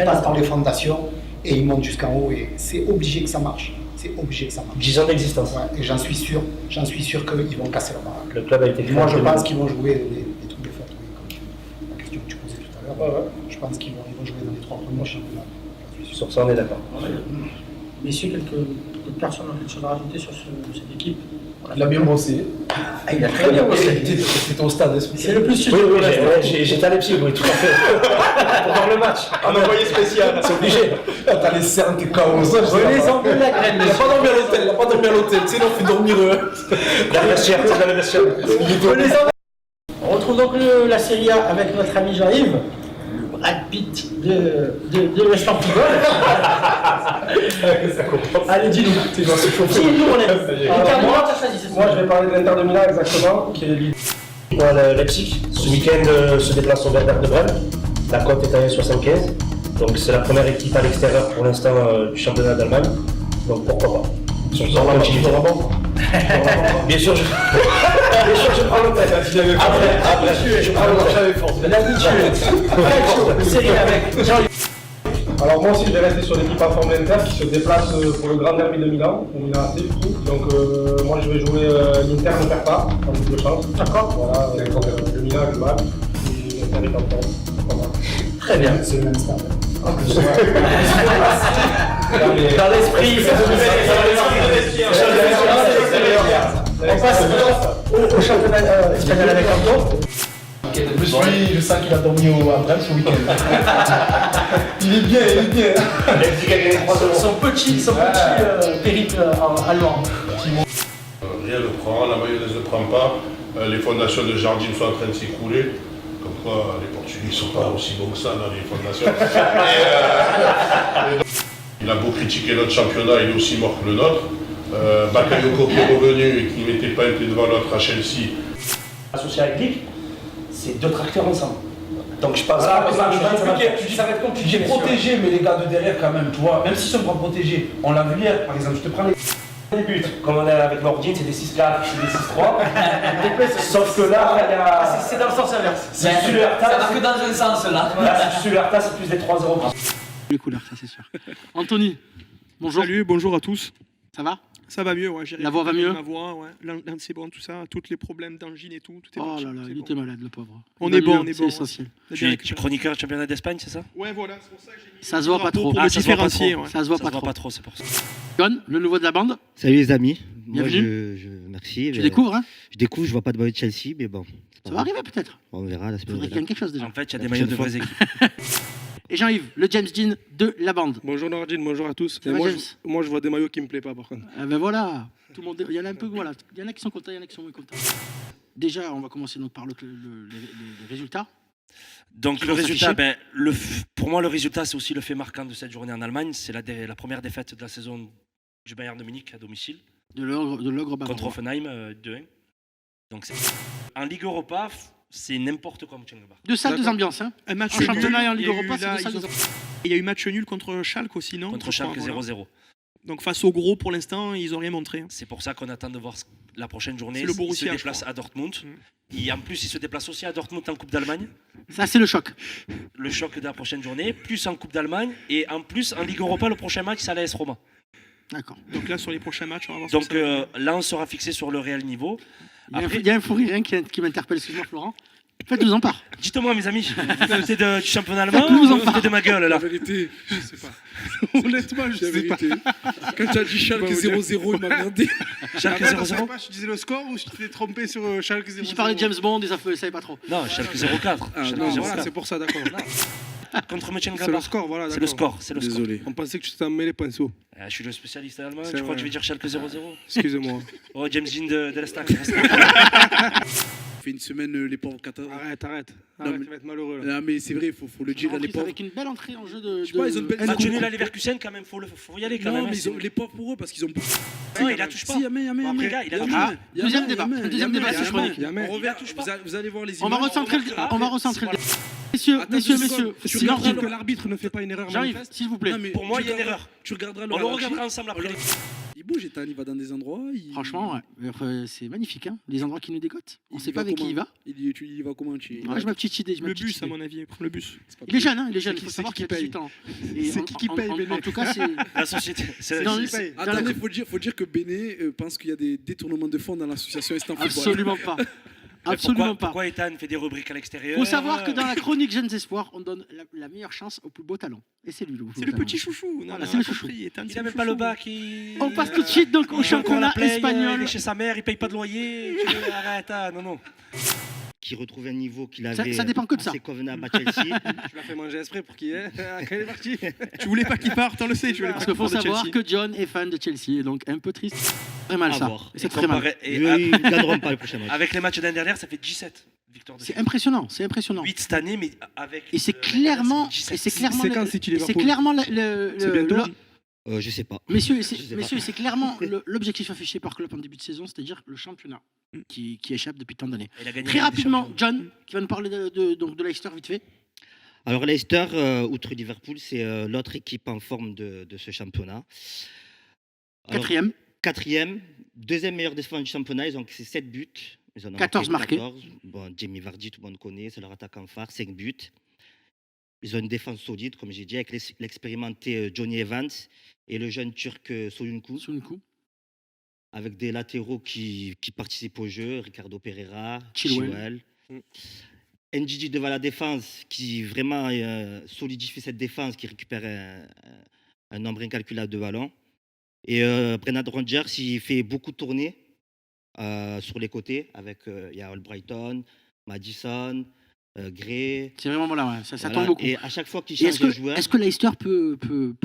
passe par les fondations et il monte jusqu'en haut et c'est obligé que ça marche. C'est obligé que ça marche. 10 ans d'existence. Ouais, et j'en suis sûr qu'ils vont casser leur baraque. Le club a été créé. Moi, je pense qu'ils vont jouer des trucs de fête, comme la question que tu posais tout à l'heure. Je pense qu'ils vont jouer dans les 3 premiers championnats. Sur ça, on est d'accord. Messieurs, quelques personnes ont quelque chose à rajouter sur cette équipe? Il a bien bossé. Il a très bien bossé. C'était au stade. C'est le plus sûr. Oui, j'étais à Leipzig, oui, tout à fait. Pour voir le match. Un envoyé spécial. C'est obligé. T'as les cernes, t'es KO. Les Anglais, la graine. Il a pas dormi à l'hôtel. Tu sais, on fait dormir eux. La vestiaire, c'est la vestiaire. On retrouve donc la Serie A avec notre ami Jean-Yves, le Brad Pitt de l'Instant Football. Allez, dis-nous. Dis-nous, on est. Moi, je vais parler de l'Inter de Milan exactement, qui est l'idée. Voilà, Leipzig, ce week-end se déplace au Werder de Brême. La cote est à 1,75. Donc c'est la première équipe à l'extérieur pour l'instant du championnat d'Allemagne. Donc pourquoi pas. Sur la continuité. Bien sûr, je prends l'hôtel. Après, je prends l'hôtel. L'habitude. Série avec Jean-Yves. Alors moi aussi je vais rester sur l'équipe à forme l'Inter qui se déplace pour le Grand Derby de Milan, au Milan AC du coup. Donc moi je vais jouer l'Inter ne perd pas, en double chance. D'accord. Voilà, le Milan est mal et l'Inter est en forme. Voilà. Très bien. C'est le même stade. En plus, Dans l'esprit, on passe au championnat espagnol avec Anto. lui, je sens qu'il a dormi à Brême ce week-end. Il est bien. Leipzig a gagné 3-0. Son petit périple allemand. Rien ne prend, la mayonnaise ne prend pas, les fondations de Jardim sont en train de s'écrouler. Comme quoi, les Portugais ne sont pas aussi bons que ça dans les fondations. Il a beau critiquer notre championnat, il est aussi mort que le nôtre. Bakayoko qui est revenu et qui ne mettait pas un pied devant l'autre à Chelsea. Associé avec Glick, c'est deux tracteurs ensemble. Donc je pense Ça que va être compliqué. J'ai protégé, mais les gars de derrière quand même, tu vois, même s'ils sont pas protégés, on l'a vu hier, par exemple, je te prends les buts. Comme on est avec Nordin, c'est des 6-4, c'est des 6-3. Sauf que là, il y a. C'est dans le sens inverse. Ça va que dans un sens là. Là, si tu suis l'Arta, c'est plus des 3-0. Les couleurs, ça c'est sûr. Anthony, bonjour. Salut, bonjour à tous. Ça va? Ça va mieux, ouais. La voix va mieux? Ma voix, ouais. L'un c'est bon, tout ça, tous les problèmes d'angine et tout est Oh parti, là là, c'est il bon. était malade, le pauvre. On est bon, c'est essentiel. On a bien Tu es récupéré. chroniqueur championnat d'Espagne, c'est ça? Ouais, voilà, c'est pour ça que j'ai mis. Ça se voit pas trop. Pour Ah, le ça se voit pas différencier, trop. ouais. Ça se voit Ça pas se voit trop. pas trop, c'est pour ça. John, le nouveau de la bande, Salut les amis. Moi, bienvenue. merci. Tu découvres, hein? Je découvre, je vois pas de maillot de Chelsea, mais bon. Ça va arriver peut-être. On verra la Il semaine faudrait qu'il y ait quelque chose déjà. En fait, il y a La des maillots de prochaine vraies équipes. Et Jean-Yves, le James Dean de la bande. Bonjour Nordine, bonjour à tous. Ça va, Moi, James moi, je vois des maillots qui me plaisent pas par contre. Ah ben voilà, tout le monde, il y en a un peu, voilà. Il y en a qui sont contents, il y en a qui sont moins contents. Déjà, on va commencer donc par les résultats. Donc Qui le vont résultat, s'afficher. pour moi le résultat c'est aussi le fait marquant de cette journée en Allemagne, c'est la première défaite de la saison du Bayern de Munich à domicile De l'ogre bavarois. contre Offenheim 2-1. Donc en Ligue Europa, c'est n'importe quoi Mönchengladbach. Deux salles, deux D'accord. ambiances. Hein. Un match En championnat et en nul, Ligue il y a eu Europa, c'est là, deux salles, ils ont- deux ambiances. Il y a eu match nul contre Schalke aussi, non? Contre Je crois, Schalke voilà. 0-0. Donc face au gros, pour l'instant, ils ont rien montré. C'est pour ça qu'on attend de voir la prochaine journée. C'est le Il se Borussia, je déplace crois. à Dortmund. Et en plus, il se déplace aussi à Dortmund en Coupe d'Allemagne. Ça, c'est le choc. Le choc de la prochaine journée, plus en Coupe d'Allemagne et en plus en Ligue Europa, le prochain match, c'est à l'AS Roma. D'accord. Donc là, sur les prochains matchs, on va voir. Donc ce que ça va là, on sera fixé sur le réel niveau. Après, Il y a un fou rire hein, qui m'interpelle, excuse-moi Florent. Faites-nous en part. dites-moi, mes amis, vous foutez du championnat allemand Faites-nous ou en vous foutez de ma gueule La là? vérité, je sais pas. Honnêtement, je sais pas. Quand tu as dit Schalke 0-0, il m'a regardé. Schalke Je sais 0-0? pas, je disais le score ou je t'ai trompé sur Schalke 0-0. J'ai parlé de James Bond, ils ne savaient pas trop. Non, Schalke 0-4. Ah, Schalke non, 0-4. voilà, c'est pour ça, d'accord. Contre C'est le Mönchengladbach. score, voilà. C'est le d'accord. score, c'est le score. Désolé. On pensait que tu t'en mêlais pinceau. Je suis le spécialiste allemand, C'est tu crois vrai. que je vais dire Schalke 0-0? Excusez-moi. Oh, James Dean de l'Estac. Fait une semaine les pauvres Qataris. Arrête. Non, Arrête, mais- tu vas être malheureux là. Non mais c'est vrai, faut le dire, les pauvres. Avec une belle entrée en jeu de. Je sais pas, ils ont une belle- Match nul à Leverkusen quand même, faut y aller quand Non même. mais ils ont les pauvres pour eux parce qu'ils ont. Non, il la touche pas. Si, Yamé, Bon, après, gars, il a touché. Ah, deuxième débat. Deuxième débat, c'est chronique. On revient, vous allez voir les images. On va recentrer le débat. Messieurs, Attends, messieurs, deux messieurs. secondes. Tu Sinon, regarderas que l'arbitre ne fait pas une erreur J'arrive, manifeste. s'il vous plaît. Non, mais Pour moi, tu il y a une regarderas- erreur. Tu regarderas On le regardera ensemble après. Il bouge, Ethan, il va dans des endroits. Franchement, ouais. C'est magnifique, hein. Les endroits qui nous dégotent. On ne sait pas avec qui il va. Il va comment tu... Moi, j'ai ma petite idée. Le bus, à mon avis, prend le bus. Il est jeune, hein. Il est jeune. Il faut savoir qu'il a 18 ans. C'est qui paye, Béné? En tout cas, c'est. La société. C'est Dans la le- société. Attendez, faut dire que Béné pense qu'il y a des détournements de fonds dans l'association Instant Football. Absolument pas. Absolument pas. Pourquoi Ethan fait des rubriques à l'extérieur? Il faut savoir que dans la chronique Jeunes Espoirs, on donne la meilleure chance au plus beau talent. Et c'est lui le plus C'est beau le talent. petit chouchou. Voilà, c'est le chouchou. Il n'a même pas le bac. On passe tout de suite donc au championnat Il espagnol. est chez sa mère, il paye pas de loyer. Arrête, non. Qui retrouve un niveau qu'il Ça- avait ça dépend que de ça. assez convenable à Chelsea. Tu l'as fait manger exprès pour qu'il est. Quand il est parti. Tu voulais pas qu'il parte, on le sait. Tu voulais pas Parce qu'il qu'il faut parte de savoir Chelsea. que John est fan de Chelsea et donc un peu triste. Très mal À ça. voir. C'est très mal. Ils ne gagneront pas le prochain match. Avec les matchs d'année dernière, ça fait 17 victoires de C'est impressionnant, c'est impressionnant. 8 cette année, mais avec. Et c'est clairement, c'est et c'est clairement, C'est quand City et c'est Liverpool? clairement C'est bientôt. Je sais pas. messieurs, Je sais pas. messieurs, c'est clairement l'objectif affiché par club en début de saison, c'est-à-dire le championnat qui échappe depuis tant d'années. Il a gagné Très la Ligue des rapidement, Champions. John, qui va nous parler donc de Leicester vite fait. Alors Leicester, outre Liverpool, c'est l'autre équipe en forme de ce championnat. Alors, quatrième, deuxième meilleure défense du championnat, ils ont 7 buts. Ils en ont 14 marqués. 14. Bon, Jamie Vardy, tout le monde connaît, c'est leur attaquant phare, 5 buts. Ils ont une défense solide, comme j'ai dit, avec l'expérimenté Johnny Evans et le jeune turc Soyuncu. Avec des latéraux qui participent au jeu, Ricardo Pereira, Chilwell. NGG devant la défense, qui vraiment solidifie cette défense, qui récupère un nombre incalculable de ballons. Et Brennan Rodgers, il fait beaucoup de tournées sur les côtés, avec il y a Albrighton, Maddison, Gray. C'est vraiment voilà, ouais, ça Voilà. tombe beaucoup. Et à chaque fois qu'il Et change de joueur, est-ce que Leicester peut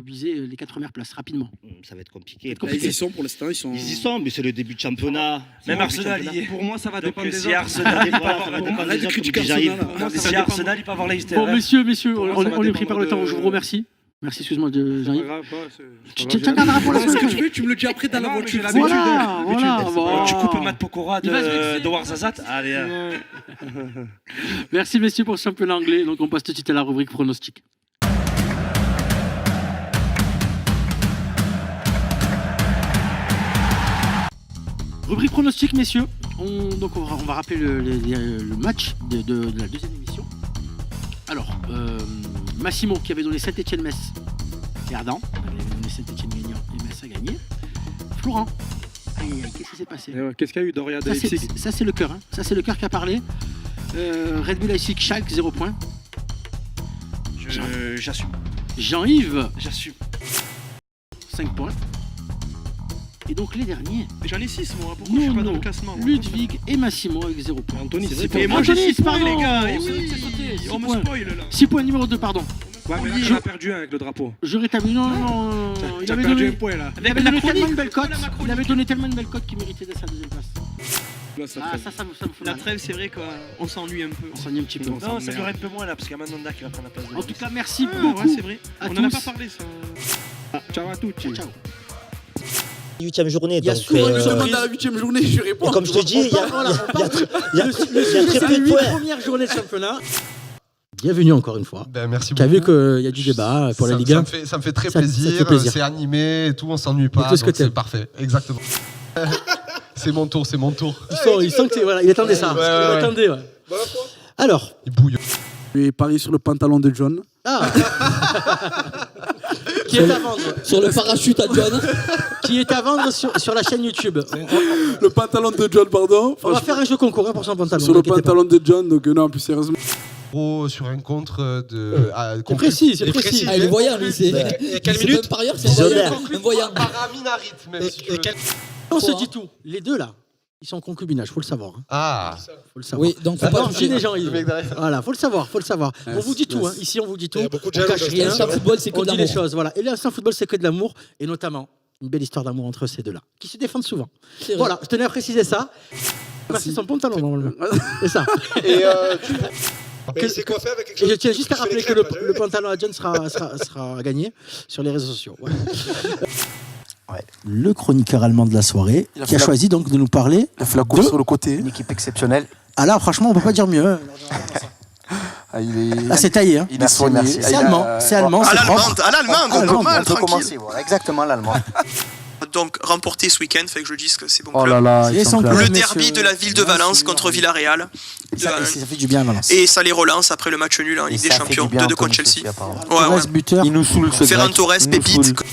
viser les 4 premières places rapidement? ça va être compliqué. Ils y sont pour l'instant, ils y sont, mais c'est le début de championnat. Même Arsenal, Pour moi, ça va Donc, dépendre des si autres. Arsenal, il peut Voilà, avoir ça va dépendre arrête des de autres, critiquer comme j'arrive. Arsenal, Moi, ça Si dépend. Arsenal, il peut avoir Leicester. Bon, messieurs, Pour moi, ça va on est dépendre pris par le temps, je vous de- remercie. Merci, excuse-moi, Jean-Yves. Grave, Tu garderas pour la Est-ce que semaine. tu veux, tu me le dis après dans la Non, mais voiture. j'ai l'habitude. Voilà, voilà. Tu coupes Matt Pokora Il va se vexer. de Warzazat. Allez, Merci, messieurs, pour ce championnat anglais. Donc, on passe tout de suite à la rubrique pronostic. Rubrique pronostic, messieurs. On va rappeler le match de la deuxième émission. Alors, Massimo qui avait donné Saint-Etienne-Metz perdant. Il avait donné Saint-Etienne gagnant et Metz a gagné. Florent, aïe, aïe, qu'est-ce qui s'est passé? Qu'est-ce qu'il y a eu, Doria de Ça, Leipzig? ça, c'est le cœur. Hein. Ça, c'est le cœur qui a parlé. Red Bull Leipzig, Schalke, 0 points. J'assume. Jean-Yves, J'assume. 5 points. Et donc les derniers, Mais j'en ai 6, moi. Pourquoi je suis pas dans le classement moi Ludwig et Massimo avec 0 points. Anthony, C'est c'est vrai Et que- moi, j'ai Anthony, 6 points, pardon. les gars. Et C'est oui, sauté, 6 on me points. spoil, là. 6 points numéro 2, pardon. Ouais, mais là, Je- j'en ai perdu un avec le drapeau. Je rétablis. Non. Il T'as avait perdu donné, un point, là. il avait donné tellement une belle cote. Il avait donné tellement une belle cote qu'il méritait d'être à la deuxième place. Là, ça Ah, fait- ça me fout La mal. trêve, c'est vrai qu'on s'ennuie un peu. On s'ennuie un petit peu. Non, ça durait un peu moins là, parce qu'il y a Mandanda qui va prendre la place de En tout cas, merci Ah, beaucoup. ouais, c'est vrai. à On en a tous. pas parlé, ça. Ciao à tous. Ciao. 8e journée. Il y a donc, souvent une demande à la 8e journée, je réponds. et comme je te dis, il y a très peu de points. Première journée de championnat. Bienvenue encore une fois. Ben, merci Tu as beaucoup. vu qu'il y a du débat pour la Ligue 1. Ça me fait très Ça te plaisir. fait plaisir. C'est animé et tout, on s'ennuie pas. tout ce que donc t'aimes. c'est parfait, exactement. C'est mon tour, c'est mon tour. Il sent que voilà, il attendait ça. Ouais, Il ouais. attendait, ouais. Alors, Il bouille. Je vais parier sur le pantalon de John. qui est à vendre Sur le parachute à John. Qui est à vendre sur la chaîne YouTube. Le pantalon de John, pardon. On va faire un jeu concours hein, pour son pantalon. Sur le t'inquiétez pantalon de John, donc non, plus sérieusement. Sur un contre de. C'est précis, c'est précis. Ah, il est voyant, lui. C'est quelle c'est minute pas un parieur, c'est un voyant. Paraminarite, même si tu veux. On se dit tout. Les deux là, ils sont en concubinage, faut le savoir. Hein. Ah, Faut le savoir. Oui, donc faut pas Non, toucher. c'est des gens, le mec derrière. voilà, faut le savoir. On vous dit tout, hein. Ici on vous dit tout. Il y a beaucoup de On jaloux, cache ça. rien. L'instant football, c'est que On de dit les l'amour. choses, voilà. Et l'instant football, c'est que de l'amour, et notamment une belle histoire d'amour entre ces deux-là, qui se défendent souvent. C'est vrai. Voilà, je tenais à préciser ça. C'est son pantalon normalement. C'est ça. Et mais c'est quoi faire avec quelque Et je chose tiens juste à tu fais rappeler les que crêpes, le pantalon à John sera gagné sur les réseaux sociaux. Voilà. Ouais. Le chroniqueur allemand de la soirée, qui a choisi donc de nous parler Il a fait la course sur le côté. Une équipe exceptionnelle. Ah là, franchement, on peut pas dire mieux. Hein. Ah, il est... Là, c'est taillé. Hein. Il est soigné. C'est allemand, c'est allemand, À c'est l'allemande, propre. à l'allemande, À l'allemande, on peut commencer, voilà, exactement l'allemande. Donc remporté ce week-end, fait que je dise que c'est bon Oh club. là là, ils sont Le clairs. derby de la ville de Valence contre Villarreal. Ça fait du bien à Valence. Et ça les relance après le match nul en Ligue des Champions, 2-2 contre Chelsea. Ouais, ouais. Buteur. Il nous saoule ce Ferran grec. Torres, Il nous pépite. saoule.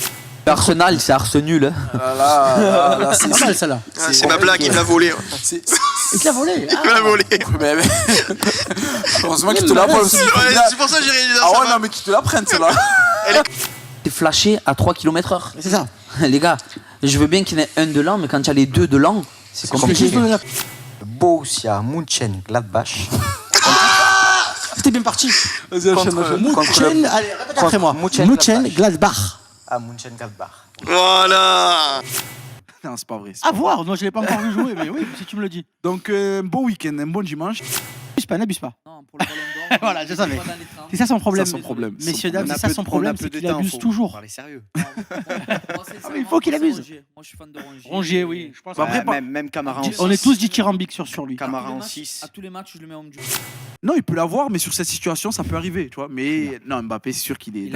Arsenal, c'est Arsenal. Hein. Là, c'est pas mal celle-là. Ah, c'est ma blague, il me l'a volé. Il te l'a volé. Il me l'a volé. Heureusement qu'il te la vole. C'est pour ça que j'ai réalisé ça. Ah ouais, non, mais qu'il te la prenne, celle-là. T'es flashé à 3 km/h. C'est ça. Les gars, je veux bien qu'il y en ait un de lent, mais quand il y a les deux de lent, c'est compliqué. Borussia Mönchengladbach. C'était bien parti. Vas-y, Mönchen, allez, répète après moi. Mönchengladbach. Ah, Mönchengladbach. Voilà. Non, c'est pas vrai. À voir, non, je l'ai pas encore vu jouer, mais oui, si tu me le dis. Donc, un bon week-end, un bon dimanche. N'abuse pas. Non, pour le ballon d'or. Voilà, je savais. C'est ça son problème. Ça, son problème. Messieurs, dames, c'est ça son problème, c'est qu'il abuse toujours. Parlez sérieux. Il faut qu'il abuse. Moi, je suis fan de Rongier. Rongier, oui. Je pense Après, même Camara en 6. on est tous dithyrambiques sur lui. Camara en 6. À tous les matchs, je le mets homme du non, il peut l'avoir, mais sur cette situation, ça peut arriver, tu vois. Mais non, Mbappé, c'est sûr qu'il est. Il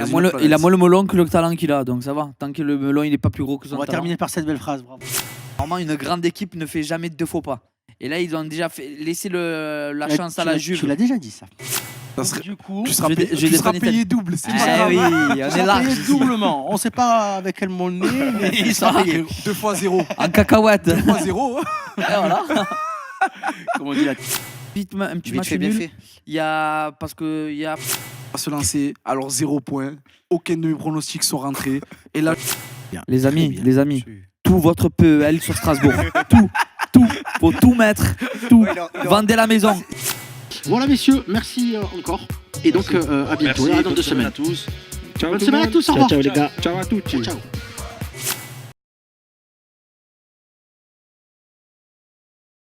a moins le melon que le talent qu'il a, donc ça va. Tant que le melon, il est pas plus gros que son On va talent. terminer par cette belle phrase, bravo. Normalement, une grande équipe ne fait jamais de faux pas. Et là, ils ont déjà laissé la chance à la Juve. Tu l'as déjà dit ça. Du coup, tu seras payé double, c'est pas grave. Oui, on est là. Payé doublement. On sait pas avec quel mot le nez, mais ils sont payés. 2 fois 0. En cacahuète. 2 fois 0. Voilà. Comme on dit là. Un petit match nul. Il y a parce que il y a. On va se lancer. Alors 0 points. Aucun de mes pronostics sont rentrés. Et là. Les amis, tout votre PEL sur Strasbourg. tout. Faut tout mettre. Tout. Vendez la maison. Voilà, messieurs, merci encore. Et donc, à bientôt. Merci, Dans 2 semaines. à tous. Bonne semaine à tous. Au revoir. Ciao les gars. Ciao à tous. Ciao.